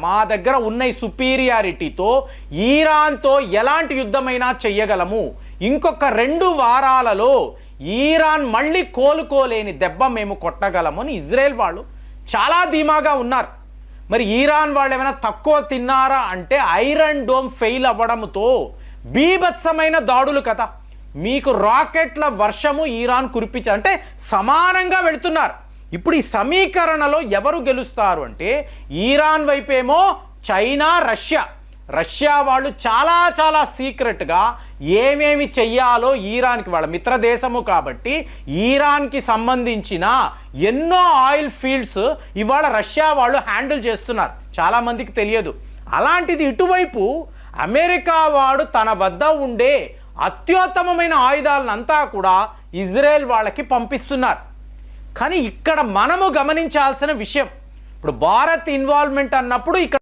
మా దగ్గర ఉన్న ఈ సుపీరియారిటీతో ఇరాన్తో ఎలాంటి యుద్ధమైనా చెయ్యగలము, ఇంకొక 2 వారాలలో ఇరాన్ మళ్ళీ కోలుకోలేని దెబ్బ మేము కొట్టగలము అని ఇజ్రాయెల్ వాళ్ళు చాలా ధీమాగా ఉన్నారు. మరి ఇరాన్ వాళ్ళు ఏమైనా తక్కువ తిన్నారా అంటే ఐరన్ డోమ్ ఫెయిల్ అవ్వడంతో బీభత్సమైన దాడులు కదా, మీకు రాకెట్ల వర్షము ఇరాన్ కురిపించారు, అంటే సమానంగా వెళుతున్నారు. ఇప్పుడు ఈ సమీకరణలో ఎవరు గెలుస్తారు అంటే ఇరాన్ వైపేమో చైనా, రష్యా వాళ్ళు చాలా సీక్రెట్గా ఏమేమి చెయ్యాలో ఇరాన్కి, వాళ్ళ మిత్ర దేశము కాబట్టి ఇరాన్కి సంబంధించిన ఎన్నో ఆయిల్ ఫీల్డ్స్ ఇవాళ రష్యా వాళ్ళు హ్యాండిల్ చేస్తున్నారు, చాలామందికి తెలియదు. అలాంటిది ఇటువైపు అమెరికా వాడు తన వద్ద ఉండే అత్యుత్తమమైన ఆయుధాలనంతా కూడా ఇజ్రాయెల్ వాళ్ళకి పంపిస్తున్నారు. కానీ ఇక్కడ మనము గమనించాల్సిన విషయం, ఇప్పుడు భారత్ ఇన్వాల్వ్మెంట్ అన్నప్పుడు ఇక్కడ